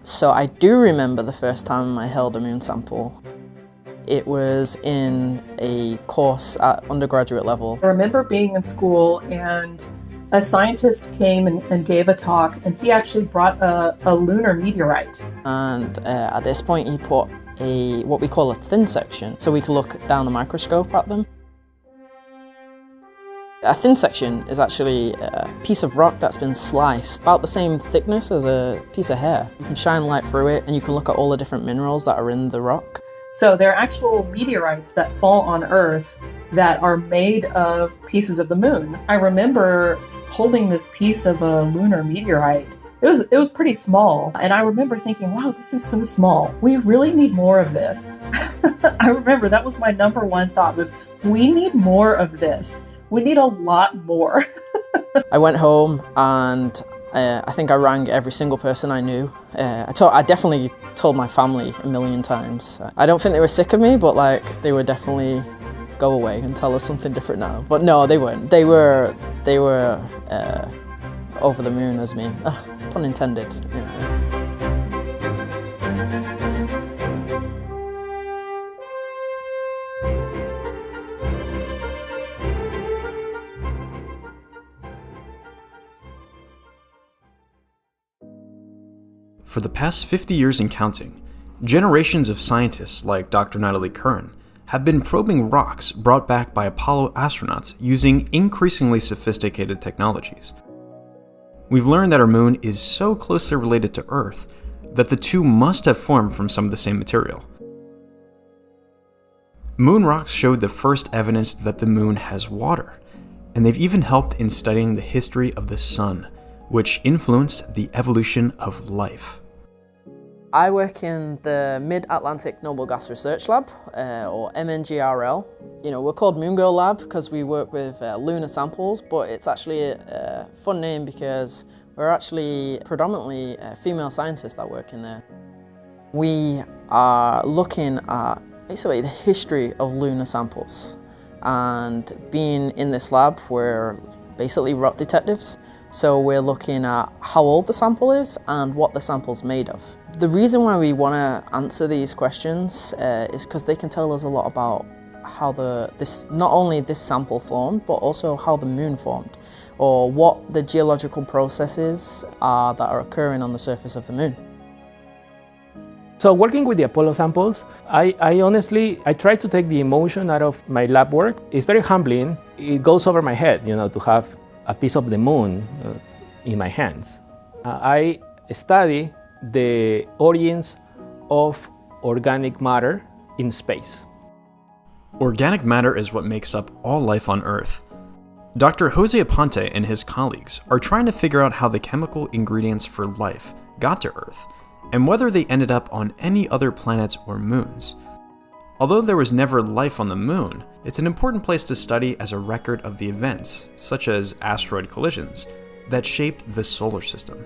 So I do remember the first time I held a moon sample. It was in a course at undergraduate level. I remember being in school and a scientist came and gave a talk, and he actually brought a lunar meteorite. And at this point he put what we call a thin section, so we could look down the microscope at them. A thin section is actually a piece of rock that's been sliced, about the same thickness as a piece of hair. You can shine light through it and you can look at all the different minerals that are in the rock. So they're actual meteorites that fall on Earth that are made of pieces of the moon. I remember holding this piece of a lunar meteorite. It was pretty small, and I remember thinking, wow, this is so small. We really need more of this. I remember that was my number one thought was, we need more of this. We need a lot more. I went home and I think I rang every single person I knew. I definitely told my family a million times. I don't think they were sick of me, but like they were definitely go away and tell us something different now. But no, they weren't. They were over the moon as me. Pun intended. Yeah. For the past 50 years and counting, generations of scientists like Dr. Natalie Curran have been probing rocks brought back by Apollo astronauts using increasingly sophisticated technologies. We've learned that our moon is so closely related to Earth that the two must have formed from some of the same material. Moon rocks showed the first evidence that the moon has water, and they've even helped in studying the history of the sun, which influenced the evolution of life. I work in the Mid-Atlantic Noble Gas Research Lab, or MNGRL. You know, we're called Moon Girl Lab because we work with lunar samples, but it's actually a fun name because we're actually predominantly female scientists that work in there. We are looking at basically the history of lunar samples, and being in this lab, we're basically rock detectives. So we're looking at how old the sample is and what the sample's made of. The reason why we want to answer these questions is because they can tell us a lot about how not only this sample formed, but also how the moon formed, or what the geological processes are that are occurring on the surface of the moon. So working with the Apollo samples, I honestly try to take the emotion out of my lab work. It's very humbling. It goes over my head, to have a piece of the moon in my hands. I study the origins of organic matter in space. Organic matter is what makes up all life on Earth. Dr. Jose Aponte and his colleagues are trying to figure out how the chemical ingredients for life got to Earth, and whether they ended up on any other planets or moons. Although there was never life on the moon, it's an important place to study as a record of the events, such as asteroid collisions, that shaped the solar system.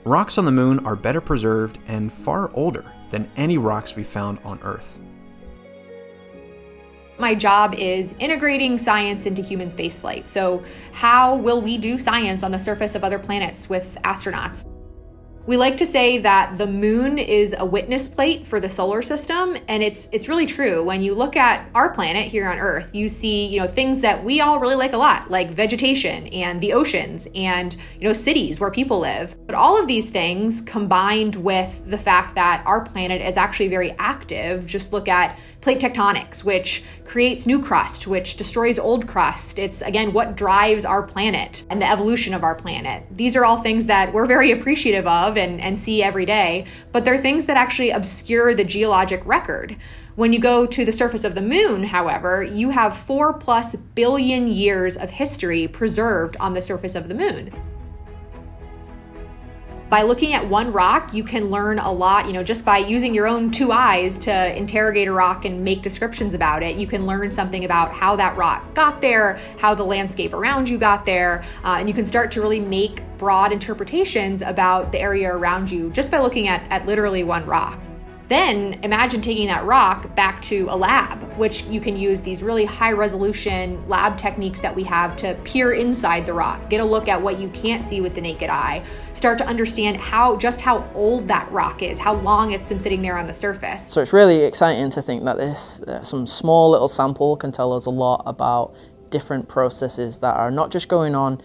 Rocks on the moon are better preserved and far older than any rocks we found on Earth. My job is integrating science into human spaceflight. So how will we do science on the surface of other planets with astronauts? We like to say that the moon is a witness plate for the solar system, and it's really true. When you look at our planet here on Earth, you see, things that we all really like a lot, like vegetation and the oceans and, cities where people live. But all of these things combined with the fact that our planet is actually very active, just look at plate tectonics, which creates new crust, which destroys old crust. It's, again, what drives our planet and the evolution of our planet. These are all things that we're very appreciative of and see every day, but they're things that actually obscure the geologic record. When you go to the surface of the moon, however, you have 4+ billion years of history preserved on the surface of the moon. By looking at one rock, you can learn a lot, just by using your own two eyes to interrogate a rock and make descriptions about it. You can learn something about how that rock got there, how the landscape around you got there, and you can start to really make broad interpretations about the area around you just by looking at literally one rock. Then imagine taking that rock back to a lab, which you can use these really high resolution lab techniques that we have to peer inside the rock, get a look at what you can't see with the naked eye, start to understand how old that rock is, how long it's been sitting there on the surface. So it's really exciting to think that this some small little sample can tell us a lot about different processes that are not just going on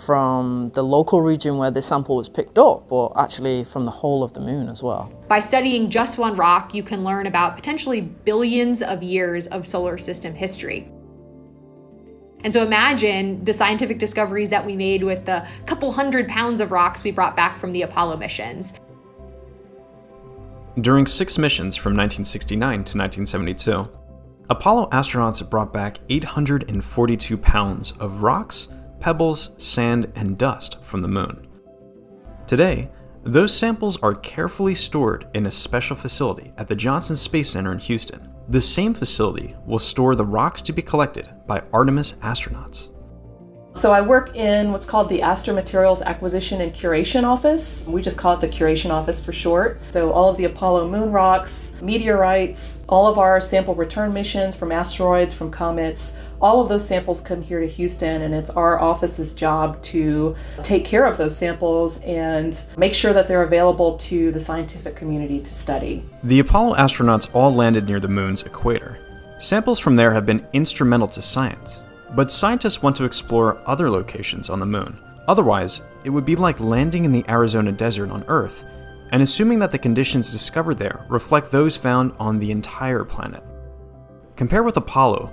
from the local region where this sample was picked up, but actually from the whole of the moon as well. By studying just one rock, you can learn about potentially billions of years of solar system history. And so imagine the scientific discoveries that we made with the couple 100 pounds of rocks we brought back from the Apollo missions. During 6 missions from 1969 to 1972, Apollo astronauts brought back 842 pounds of rocks, pebbles, sand, and dust from the moon. Today, those samples are carefully stored in a special facility at the Johnson Space Center in Houston. The same facility will store the rocks to be collected by Artemis astronauts. So I work in what's called the Astromaterials Acquisition and Curation Office. We just call it the Curation Office for short. So all of the Apollo moon rocks, meteorites, all of our sample return missions from asteroids, from comets, all of those samples come here to Houston, and it's our office's job to take care of those samples and make sure that they're available to the scientific community to study. The Apollo astronauts all landed near the moon's equator. Samples from there have been instrumental to science, but scientists want to explore other locations on the moon. Otherwise, it would be like landing in the Arizona desert on Earth, and assuming that the conditions discovered there reflect those found on the entire planet. Compared with Apollo,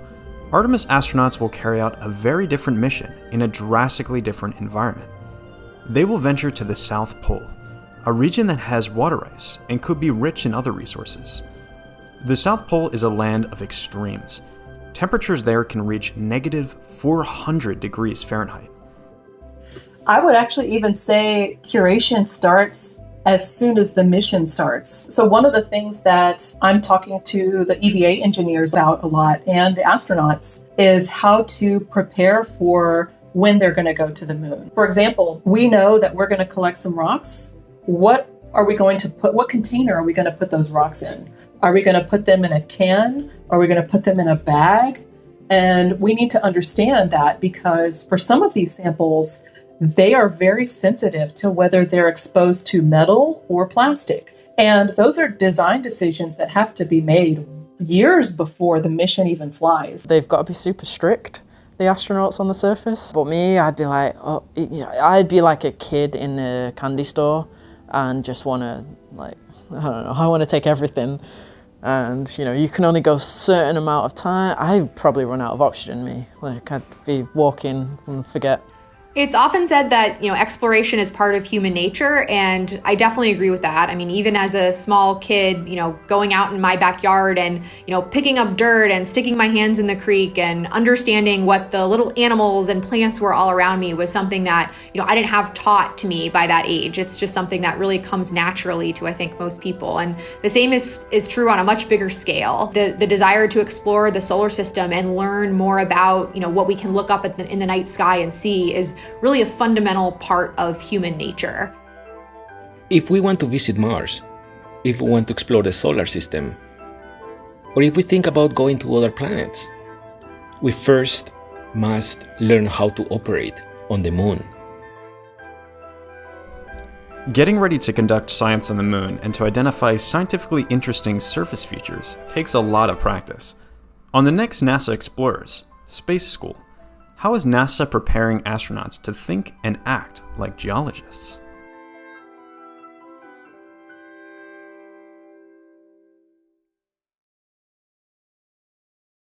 Artemis astronauts will carry out a very different mission in a drastically different environment. They will venture to the South Pole, a region that has water ice and could be rich in other resources. The South Pole is a land of extremes. Temperatures there can reach negative 400 degrees Fahrenheit. I would actually even say curation starts as soon as the mission starts. So one of the things that I'm talking to the EVA engineers about a lot and the astronauts is how to prepare for when they're going to go to the moon. For example, we know that we're going to collect some rocks. What container are we going to put those rocks in? Are we going to put them in a can? Are we going to put them in a bag? And we need to understand that, because for some of these samples, they are very sensitive to whether they're exposed to metal or plastic. And those are design decisions that have to be made years before the mission even flies. They've got to be super strict, the astronauts on the surface. But me, I'd be like, I'd be like a kid in a candy store and just want to, I want to take everything. And, you can only go a certain amount of time. I'd probably run out of oxygen, me. I'd be walking and forget. It's often said that, exploration is part of human nature, and I definitely agree with that. I mean, even as a small kid, going out in my backyard and, picking up dirt and sticking my hands in the creek and understanding what the little animals and plants were all around me was something that, I didn't have taught to me by that age. It's just something that really comes naturally to, I think, most people. And the same is true on a much bigger scale. The desire to explore the solar system and learn more about, what we can look up in the night sky and see is really a fundamental part of human nature. If we want to visit Mars, if we want to explore the solar system, or if we think about going to other planets, we first must learn how to operate on the moon. Getting ready to conduct science on the moon and to identify scientifically interesting surface features takes a lot of practice. On the next NASA Explorers, Space School, how is NASA preparing astronauts to think and act like geologists?